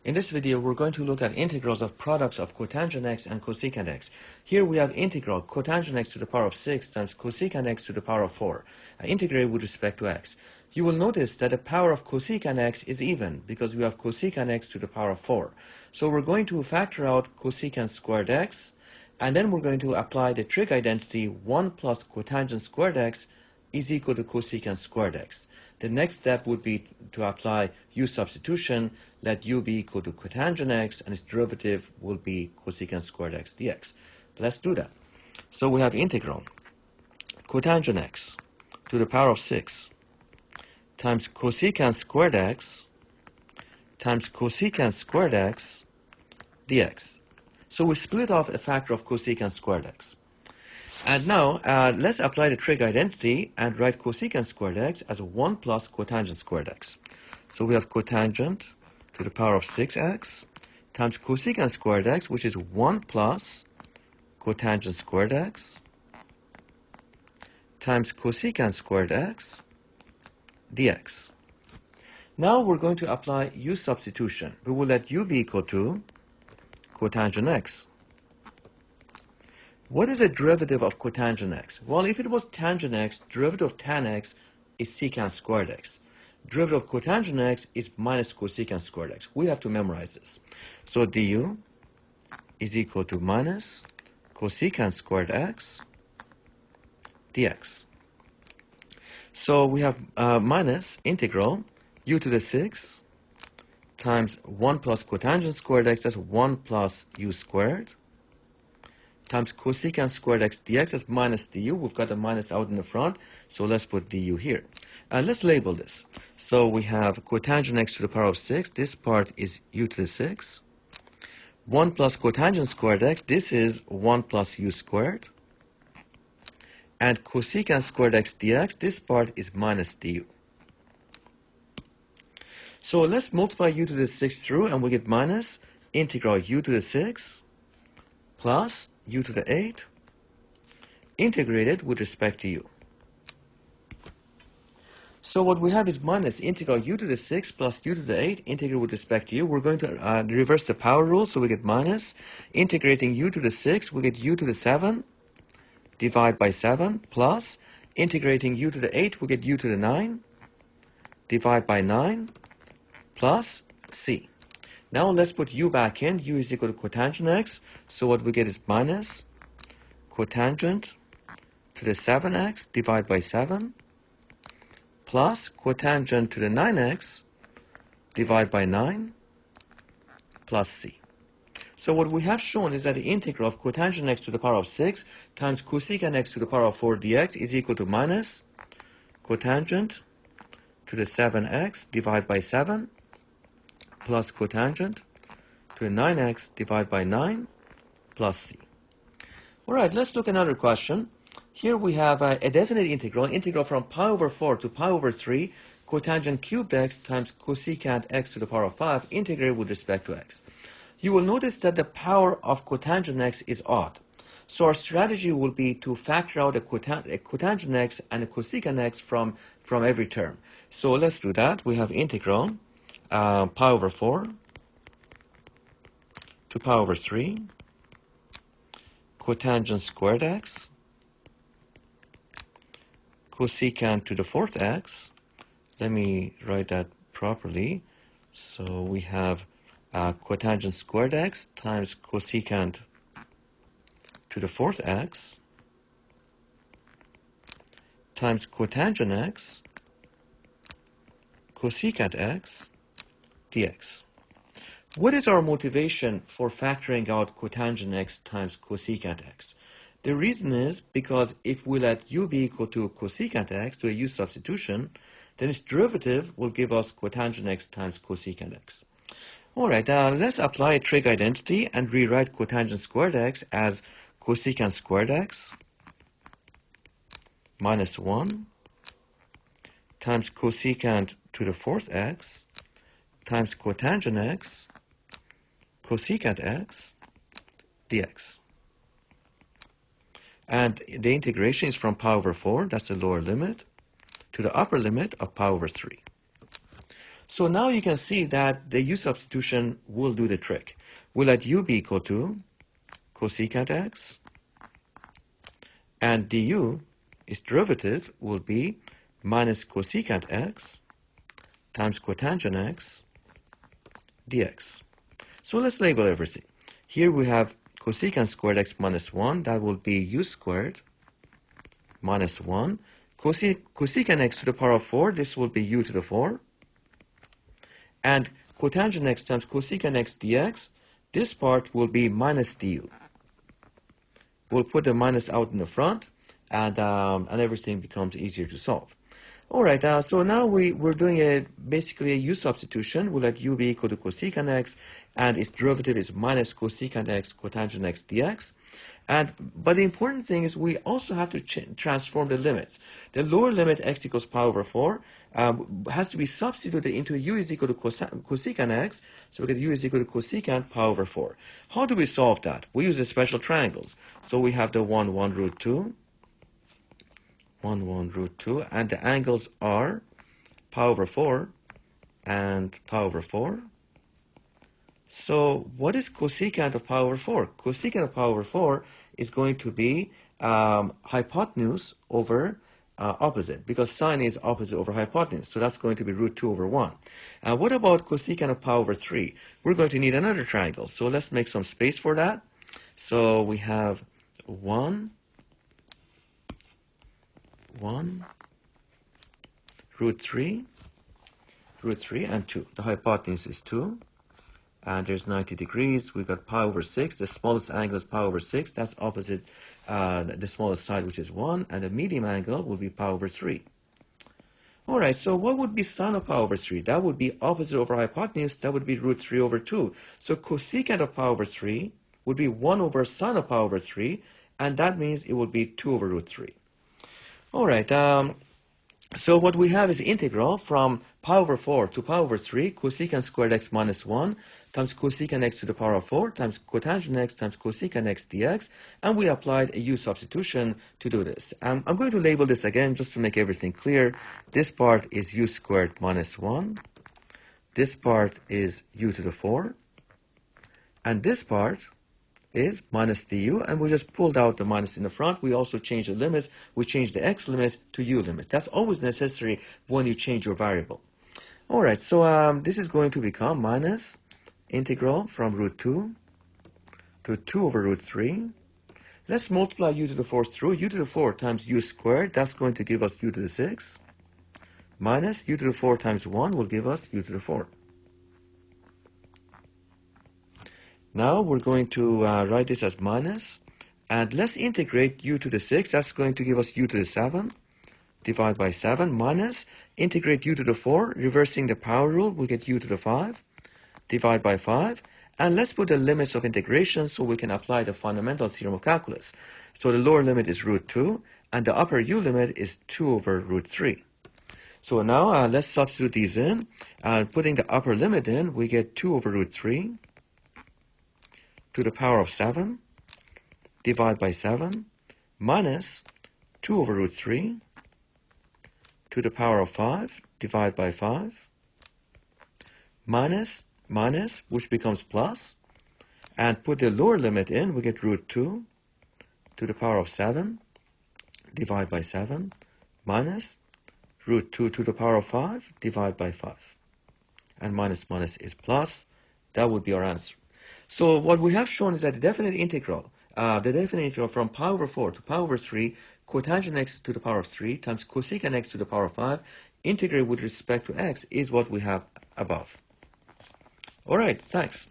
In this video, we're going to look at integrals of products of cotangent x and cosecant x. Here we have integral cotangent x to the power of 6 times cosecant x to the power of 4, integrated with respect to x. You will notice that the power of cosecant x is even because we have cosecant x to the power of 4. So we're going to factor out cosecant squared x, and then we're going to apply the trig identity 1 plus cotangent squared x is equal to cosecant squared x. The next step would be to apply U substitution, let U be equal to cotangent x, and its derivative will be cosecant squared x dx. Let's do that. So we have integral cotangent x to the power of 6 times cosecant squared x times cosecant squared x dx. So we split off a factor of cosecant squared x. And now, let's apply the trig identity and write cosecant squared x as 1 plus cotangent squared x. So we have cotangent to the power of 6x times cosecant squared x, which is 1 plus cotangent squared x times cosecant squared x dx. Now we're going to apply U substitution. We will let U be equal to cotangent x. What is a derivative of cotangent x? Well, if it was tangent x, derivative of tan x is secant squared x. Derivative of cotangent x is minus cosecant squared x. We have to memorize this. So du is equal to minus cosecant squared x dx. So we have minus integral u to the 6 times 1 plus cotangent squared x, that's 1 plus u squared, times cosecant squared x dx as minus du. We've got a minus out in the front, so let's put du here. Let's label this. So we have cotangent x to the power of 6. This part is u to the 6. 1 plus cotangent squared x, this is 1 plus u squared. And cosecant squared x dx, this part is minus du. So let's multiply u to the 6 through, and we get minus integral u to the 6 plus u to the 8 integrated with respect to u. So what we have is minus integral u to the 6 plus u to the 8 integrated with respect to u. We're going to reverse the power rule, so we get minus integrating u to the 6, we get u to the 7 divide by 7 plus integrating u to the 8, we get u to the 9 divide by 9 plus c. Now let's put u back in. U is equal to cotangent x. So what we get is minus cotangent to the 7x divided by 7 plus cotangent to the 9x divided by 9 plus c. So what we have shown is that the integral of cotangent x to the power of 6 times cosecant x to the power of 4 dx is equal to minus cotangent to the 7x divided by 7 plus cotangent to a 9x divided by 9 plus c. All right, let's look at another question. Here we have a definite integral from pi over 4 to pi over 3, cotangent cubed x times cosecant x to the power of 5, integrated with respect to x. You will notice that the power of cotangent x is odd. So our strategy will be to factor out a cotangent x and a cosecant x from every term. So let's do that. We have integral pi over 4 to pi over 3 cotangent squared x cosecant to the 4th x. Let me write that properly. So we have cotangent squared x times cosecant to the 4th x times cotangent x cosecant x dx. What is our motivation for factoring out cotangent x times cosecant x? The reason is because if we let u be equal to cosecant x to a u substitution, then its derivative will give us cotangent x times cosecant x. All right, let's apply a trig identity and rewrite cotangent squared x as cosecant squared x minus 1 times cosecant to the 4th x times cotangent x cosecant x dx. And the integration is from pi over 4, that's the lower limit, to the upper limit of pi over 3. So now you can see that the U substitution will do the trick. We'll let U be equal to cosecant x, and du, its derivative, will be minus cosecant x times cotangent x dx. So let's label everything. Here we have cosecant squared x minus 1, that will be u squared minus 1. Cosecant x to the power of 4, this will be u to the 4. And cotangent x times cosecant x dx, this part will be minus du. We'll put the minus out in the front, and everything becomes easier to solve. All right, so now we're doing basically a u substitution. We'll let u be equal to cosecant x, and its derivative is minus cosecant x cotangent x dx. But the important thing is we also have to transform the limits. The lower limit x equals pi over 4 has to be substituted into u is equal to cosecant x. So we get u is equal to cosecant pi over 4. How do we solve that? We use the special triangles. So we have the 1, 1 root 2, 1, 1 root 2, and the angles are pi over 4 and pi over 4. So what is cosecant of pi over 4? Cosecant of pi over 4 is going to be hypotenuse over opposite, because sine is opposite over hypotenuse. So that's going to be root 2 over 1. What about cosecant of pi over 3? We're going to need another triangle. So let's make some space for that. So we have 1, 1, root 3, and 2. The hypotenuse is 2. And there's 90 degrees. We've got pi over 6. The smallest angle is pi over 6. That's opposite the smallest side, which is 1. And the medium angle will be pi over 3. All right, so what would be sine of pi over 3? That would be opposite over hypotenuse. That would be root 3 over 2. So cosecant of pi over 3 would be 1 over sine of pi over 3. And that means it would be 2 over root 3. All right, so what we have is integral from pi over 4 to pi over 3, cosecant squared x minus 1 times cosecant x to the power of 4 times cotangent x times cosecant x dx, and we applied a u substitution to do this. I'm going to label this again just to make everything clear. This part is u squared minus 1. This part is u to the 4. And this part is minus du, and we just pulled out the minus in the front. We also changed the limits. We changed the x limits to u limits. That's always necessary when you change your variable. All right, so this is going to become minus integral from root 2 to 2 over root 3. Let's multiply u to the 4th through. U to the 4 times u squared, that's going to give us u to the 6. Minus u to the 4 times 1 will give us u to the 4. Now we're going to write this as minus, and let's integrate u to the 6. That's going to give us u to the 7. Divide by 7, minus, integrate u to the 4. Reversing the power rule, we get u to the 5. Divide by 5. And let's put the limits of integration so we can apply the fundamental theorem of calculus. So the lower limit is root 2, and the upper u limit is 2 over root 3. So now let's substitute these in. Putting the upper limit in, we get 2 over root 3 to the power of 7, divide by 7, minus 2 over root 3 to the power of 5, divide by 5, minus, which becomes plus, and put the lower limit in, we get root 2 to the power of 7, divide by 7, minus root 2 to the power of 5, divide by 5. And minus is plus. That would be our answer. So what we have shown is that the definite integral from pi over 4 to pi over 3, cotangent x to the power of 3 times cosecant x to the power of 5, integrated with respect to x, is what we have above. All right, thanks.